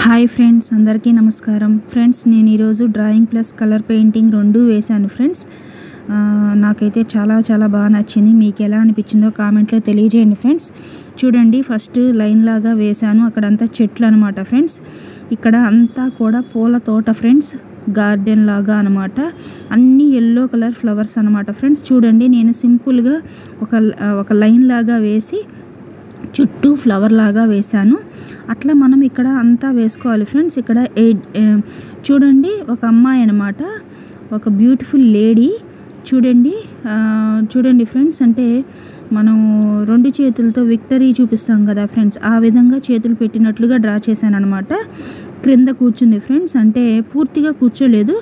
Hi friends, అందరికీ నమస్కారం. Friends, నేను ఈరోజు డ్రాయింగ్ ప్లస్ కలర్ పెయింటింగ్ రెండు వేశాను ఫ్రెండ్స్. నాకైతే చాలా చాలా బాగా నచ్చింది. మీకు ఎలా అనిపించిందో కామెంట్లో తెలియజేయండి ఫ్రెండ్స్. చూడండి, ఫస్ట్ లైన్ లాగా వేశాను. అక్కడంతా చెట్లు అనమాట ఫ్రెండ్స్. ఇక్కడ అంతా కూడా పూల తోట ఫ్రెండ్స్, గార్డెన్ లాగా అనమాట. అన్నీ ఎల్లో కలర్ ఫ్లవర్స్ అనమాట ఫ్రెండ్స్. చూడండి, నేను సింపుల్గా ఒక లైన్ లాగా వేసి చుట్టూ ఫ్లవర్ లాగా వేశాను. అట్లా మనం ఇక్కడ అంతా వేసుకోవాలి ఫ్రెండ్స్. ఇక్కడ చూడండి, ఒక అమ్మాయి అనమాట, ఒక బ్యూటిఫుల్ లేడీ. చూడండి ఫ్రెండ్స్, అంటే మనం రెండు చేతులతో విక్టరీ చూపిస్తాం కదా ఫ్రెండ్స్, ఆ విధంగా చేతులు పెట్టినట్లుగా డ్రా చేశాను అనమాట. క్రింద కూర్చుంది ఫ్రెండ్స్, అంటే పూర్తిగా కూర్చోలేదు,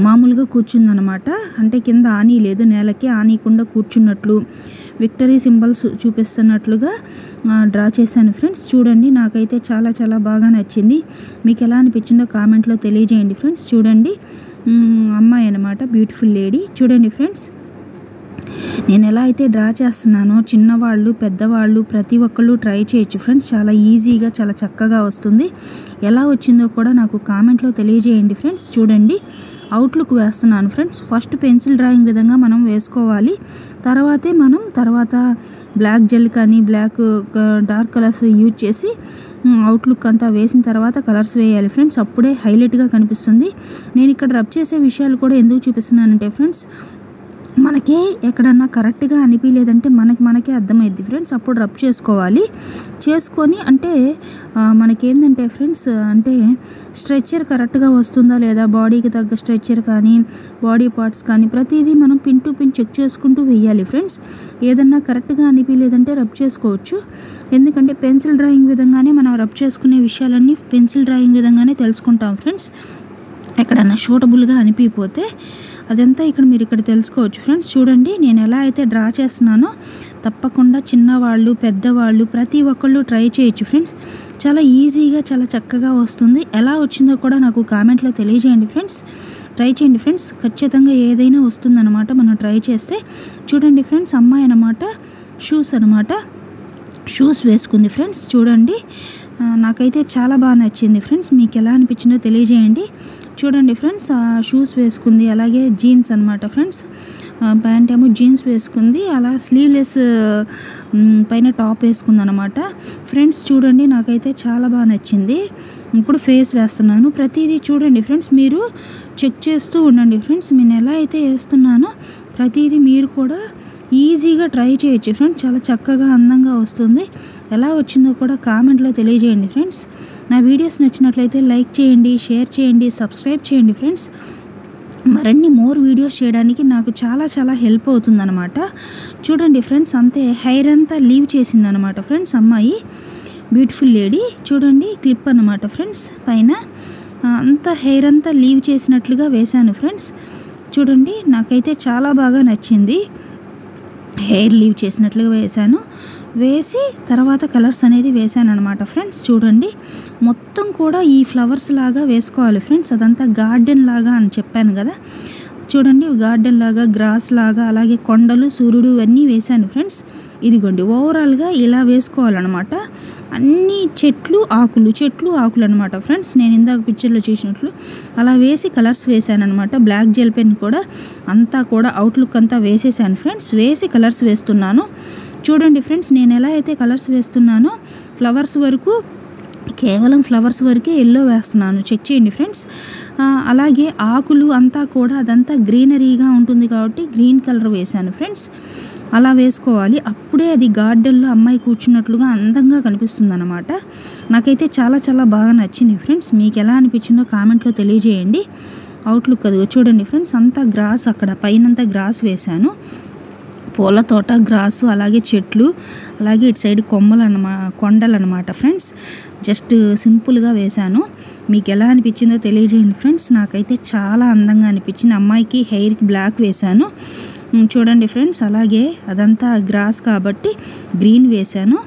మామూలుగా కూర్చుందనమాట. అంటే కింద ఆనీ లేదు, నేలకి ఆనీకుండా కూర్చున్నట్లు విక్టరీ సింబల్స్ చూపిస్తున్నట్లుగా డ్రా చేశాను ఫ్రెండ్స్. చూడండి, నాకైతే చాలా చాలా బాగా నచ్చింది. మీకు ఎలా అనిపించిందో కామెంట్లో తెలియజేయండి ఫ్రెండ్స్. చూడండి, అమ్మాయి అనమాట, బ్యూటిఫుల్ లేడీ. చూడండి ఫ్రెండ్స్, నేను ఎలా అయితే డ్రా చేస్తున్నానో చిన్నవాళ్ళు పెద్దవాళ్ళు ప్రతి ఒక్కళ్ళు ట్రై చేయొచ్చు ఫ్రెండ్స్. చాలా ఈజీగా చాలా చక్కగా వస్తుంది. ఎలా వచ్చిందో కూడా నాకు కామెంట్లో తెలియజేయండి ఫ్రెండ్స్. చూడండి, అవుట్లుక్ వేస్తున్నాను ఫ్రెండ్స్. ఫస్ట్ పెన్సిల్ డ్రాయింగ్ విధంగా మనం వేసుకోవాలి. తర్వాత బ్లాక్ జెల్ కానీ డార్క్ కలర్స్ యూజ్ చేసి అవుట్లుక్ అంతా వేసిన తర్వాత కలర్స్ వేయాలి ఫ్రెండ్స్. అప్పుడే హైలైట్గా కనిపిస్తుంది. నేను ఇక్కడ రబ్ చేసే విషయాలు కూడా ఎందుకు చూపిస్తున్నానంటే ఫ్రెండ్స్, మనకి ఎక్కడన్నా కరెక్ట్గా అనిపించలేదంటే మనకే అర్థమైద్ది ఫ్రెండ్స్. అప్పుడు రబ్ చేసుకొని అంటే మనకేంటంటే ఫ్రెండ్స్, అంటే స్ట్రెచ్చర్ కరెక్ట్గా వస్తుందా లేదా, బాడీకి తగ్గ స్ట్రెచ్చర్ కానీ బాడీ పార్ట్స్ కానీ ప్రతిదీ మనం పిన్ టు పిన్ చెక్ చేసుకుంటూ వేయాలి ఫ్రెండ్స్. ఏదన్నా కరెక్ట్గా అనిపించలేదంటే రబ్ చేసుకోవచ్చు. ఎందుకంటే పెన్సిల్ డ్రాయింగ్ విధంగానే మనం రబ్ చేసుకునే విషయాలన్నీ పెన్సిల్ డ్రాయింగ్ విధంగానే తెలుసుకుంటాం ఫ్రెండ్స్. ఎక్కడన్నా షూటబుల్గా అనిపించకపోతే అదంతా మీరు ఇక్కడ తెలుసుకోవచ్చు ఫ్రెండ్స్. చూడండి, నేను ఎలా అయితే డ్రా చేస్తున్నానో తప్పకుండా చిన్నవాళ్ళు పెద్దవాళ్ళు ప్రతి ఒక్కళ్ళు ట్రై చేయొచ్చు ఫ్రెండ్స్. చాలా ఈజీగా చాలా చక్కగా వస్తుంది. ఎలా వచ్చిందో కూడా నాకు కామెంట్లో తెలియజేయండి ఫ్రెండ్స్. ట్రై చేయండి ఫ్రెండ్స్, ఖచ్చితంగా ఏదైనా వస్తుందన్నమాట మనం ట్రై చేస్తే. చూడండి ఫ్రెండ్స్, అమ్మాయి అనమాట, షూస్ వేసుకుంది ఫ్రెండ్స్. చూడండి, నాకైతే చాలా బాగా నచ్చింది ఫ్రెండ్స్. మీకు ఎలా అనిపించిందో తెలియజేయండి. చూడండి ఫ్రెండ్స్, షూస్ వేసుకుంది, అలాగే జీన్స్ అనమాట ఫ్రెండ్స్. ప్యాంట్ ఏమో జీన్స్ వేసుకుంది, అలా స్లీవ్లెస్ పైన టాప్ వేసుకుంది అనమాట ఫ్రెండ్స్. చూడండి, నాకైతే చాలా బాగా నచ్చింది. ఇప్పుడు ఫేస్ వేస్తున్నాను. ప్రతిదీ చూడండి ఫ్రెండ్స్, మీరు చెక్ చేస్తూ ఉండండి ఫ్రెండ్స్. నేను ఎలా అయితే వేస్తున్నానో ప్రతిదీ మీరు కూడా ఈజీగా ట్రై చేయొచ్చు ఫ్రెండ్స్. చాలా చక్కగా అందంగా వస్తుంది. ఎలా వచ్చిందో కూడా కామెంట్లో తెలియజేయండి ఫ్రెండ్స్. నా వీడియోస్ నచ్చినట్లయితే లైక్ చేయండి, షేర్ చేయండి, సబ్స్క్రైబ్ చేయండి ఫ్రెండ్స్. మరిన్ని మోర్ వీడియోస్ చేయడానికి నాకు చాలా చాలా హెల్ప్ అవుతుందన్నమాట. చూడండి ఫ్రెండ్స్, అంతే హెయిర్ అంతా లీవ్ చేసిందనమాట ఫ్రెండ్స్ అమ్మాయి, బ్యూటిఫుల్ లేడీ. చూడండి, క్లిప్ అనమాట ఫ్రెండ్స్, పైన అంతా హెయిర్ అంతా లీవ్ చేసినట్లుగా వేశాను ఫ్రెండ్స్. చూడండి, నాకైతే చాలా బాగా నచ్చింది. హెయిర్ లీవ్ చేసినట్లుగా వేసి తర్వాత కలర్స్ అనేది వేసాను అనమాట ఫ్రెండ్స్. చూడండి, మొత్తం కూడా ఈ ఫ్లవర్స్ లాగా వేసుకోవాలి ఫ్రెండ్స్. అదంతా గార్డెన్ లాగా అని చెప్పాను కదా. చూడండి, గార్డెన్ లాగా, గ్రాస్ లాగా, అలాగే కొండలు, సూర్యుడు ఇవన్నీ వేశాను ఫ్రెండ్స్. ఇదిగోండి, ఓవరాల్గా ఇలా వేసుకోవాలన్నమాట. అన్ని చెట్లు ఆకులు అనమాట ఫ్రెండ్స్. నేను ఇందాక పిక్చర్లో చూసినట్లు అలా వేసి కలర్స్ వేసాను అనమాట. బ్లాక్ జెల్ పెన్ కూడా అంతా కూడా అవుట్లుక్ అంతా వేసేసాను ఫ్రెండ్స్. వేసి కలర్స్ వేస్తున్నాను. చూడండి ఫ్రెండ్స్, నేను ఎలా అయితే కలర్స్ వేస్తున్నానో కేవలం ఫ్లవర్స్ వరకే ఎల్లో వేస్తున్నాను. చెక్ చేయండి ఫ్రెండ్స్. అలాగే ఆకులు అంతా కూడా అదంతా గ్రీనరీగా ఉంటుంది కాబట్టి గ్రీన్ కలర్ వేశాను ఫ్రెండ్స్. అలా వేసుకోవాలి. అప్పుడే అది గార్డెన్లో అమ్మాయి కూర్చున్నట్లుగా అందంగా కనిపిస్తుంది అనమాట. నాకైతే చాలా చాలా బాగా నచ్చింది ఫ్రెండ్స్. మీకు ఎలా అనిపించిందో కామెంట్లో తెలియజేయండి. అవుట్లుక్ అది చూడండి ఫ్రెండ్స్, అంతా గ్రాస్, అక్కడ పైనంతా గ్రాస్ వేశాను. పూల తోట, గ్రాసు, అలాగే చెట్లు, అలాగే ఇటు సైడ్ కొండలు అనమాట ఫ్రెండ్స్. జస్ట్ సింపుల్గా వేశాను. మీకు ఎలా అనిపించిందో తెలియజేయండి ఫ్రెండ్స్. నాకైతే చాలా అందంగా అనిపించింది. అమ్మాయికి హెయిర్కి బ్లాక్ వేశాను. చూడండి ఫ్రెండ్స్, అలాగే అదంతా గ్రాస్ కాబట్టి గ్రీన్ వేశాను.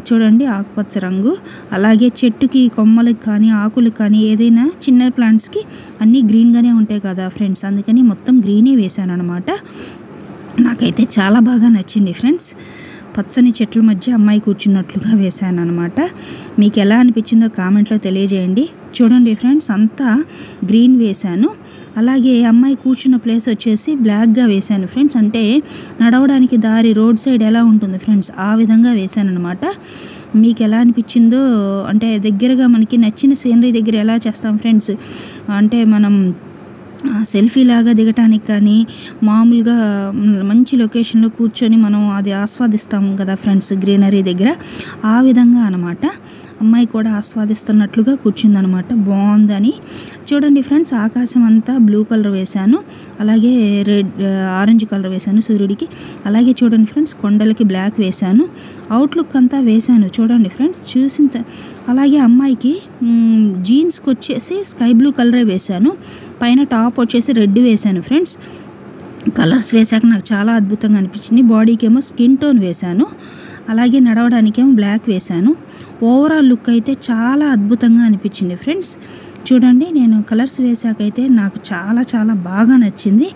చూడండి, ఆకుపచ్చ రంగు. అలాగే చెట్టుకి కొమ్మలకు కానీ ఆకులకు కానీ ఏదైనా చిన్న ప్లాంట్స్కి అన్నీ గ్రీన్గానే ఉంటాయి కదా ఫ్రెండ్స్, అందుకని మొత్తం గ్రీనే వేశాను అనమాట. నాకైతే చాలా బాగా నచ్చింది ఫ్రెండ్స్. పచ్చని చెట్ల మధ్య అమ్మాయి కూర్చున్నట్లుగా వేశాను అనమాట. మీకు ఎలా అనిపించిందో కామెంట్లో తెలియజేయండి. చూడండి ఫ్రెండ్స్, అంతా గ్రీన్ వేశాను. అలాగే అమ్మాయి కూర్చున్న ప్లేస్ వచ్చేసి బ్లాక్గా వేశాను ఫ్రెండ్స్. అంటే నడవడానికి దారి రోడ్ సైడ్ ఎలా ఉంటుంది ఫ్రెండ్స్, ఆ విధంగా వేశాను అనమాట. మీకు ఎలా అనిపించిందో, అంటే దగ్గరగా మనకి నచ్చిన సీనరీ దగ్గర ఎలా చేస్తాం ఫ్రెండ్స్, అంటే మనం సెల్ఫీ లాగా దిగటానికి కానీ మామూలుగా మంచి లొకేషన్లో కూర్చొని మనం అది ఆస్వాదిస్తాం కదా ఫ్రెండ్స్ గ్రీనరీ దగ్గర, ఆ విధంగా అనమాట. అమ్మాయి కూడా ఆస్వాదిస్తున్నట్లుగా కూర్చుందనమాట. బాగుందని చూడండి ఫ్రెండ్స్. ఆకాశం అంతా బ్లూ కలర్ వేశాను, అలాగే ఆరెంజ్ కలర్ వేశాను సూర్యుడికి. అలాగే చూడండి ఫ్రెండ్స్, కొండలకి బ్లాక్ వేశాను, అవుట్లుక్ అంతా వేశాను. చూడండి ఫ్రెండ్స్, అలాగే అమ్మాయికి జీన్స్కి వచ్చేసి స్కై బ్లూ కలరే వేశాను, పైన టాప్ వచ్చేసి రెడ్ వేశాను ఫ్రెండ్స్. కలర్స్ వేశాక నాకు చాలా అద్భుతంగా అనిపించింది. బాడీకి ఏమో స్కిన్ టోన్ వేశాను, అలాగే నడవడానికేమో బ్లాక్ వేశాను. ఓవరాల్ లుక్ అయితే చాలా అద్భుతంగా అనిపించింది ఫ్రెండ్స్. చూడండి, నేను కలర్స్ వేసాకైతే నాకు చాలా చాలా బాగా నచ్చింది.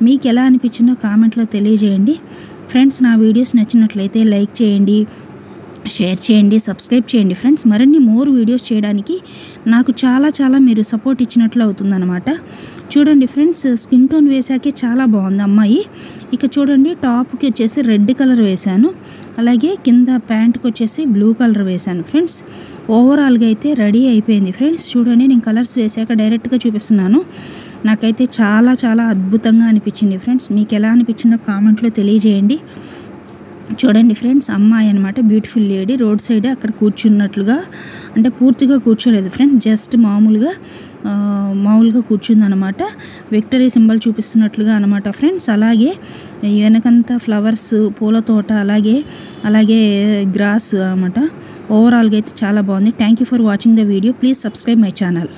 మీకు ఎలా అనిపించిందో కామెంట్లో తెలియజేయండి ఫ్రెండ్స్. నా వీడియోస్ నచ్చినట్లయితే లైక్ చేయండి, షేర్ చేయండి, సబ్స్క్రైబ్ చేయండి ఫ్రెండ్స్. మరిన్ని మోర్ వీడియోస్ చేయడానికి నాకు చాలా చాలా మీరు సపోర్ట్ ఇచ్చినట్లు అవుతుందన్నమాట. చూడండి ఫ్రెండ్స్, స్కిన్ టోన్ వేసాకే చాలా బాగుంది అమ్మాయి. ఇక చూడండి, టాప్కి వచ్చేసి రెడ్ కలర్ వేశాను, అలాగే కింద ప్యాంట్కి వచ్చేసి బ్లూ కలర్ వేశాను ఫ్రెండ్స్. ఓవరాల్గా అయితే రెడీ అయిపోయింది ఫ్రెండ్స్. చూడండి, నేను కలర్స్ వేసాక డైరెక్ట్గా చూపిస్తున్నాను. నాకైతే చాలా చాలా అద్భుతంగా అనిపించింది ఫ్రెండ్స్. మీకు ఎలా అనిపించిందో కామెంట్లో తెలియజేయండి. చూడండి ఫ్రెండ్స్, అమ్మాయి అనమాట, బ్యూటిఫుల్ లేడీ రోడ్ సైడ్ అక్కడ కూర్చున్నట్లుగా, అంటే పూర్తిగా కూర్చోలేదు ఫ్రెండ్స్, జస్ట్ మామూలుగా కూర్చుందనమాట. విక్టరీ సింబల్ చూపిస్తున్నట్లుగా అనమాట ఫ్రెండ్స్. అలాగే వెనకంతా ఫ్లవర్స్, పూల తోట, అలాగే గ్రాస్ అనమాట. ఓవరాల్గా అయితే చాలా బాగుంది. Thank you for watching the video. Please subscribe my channel.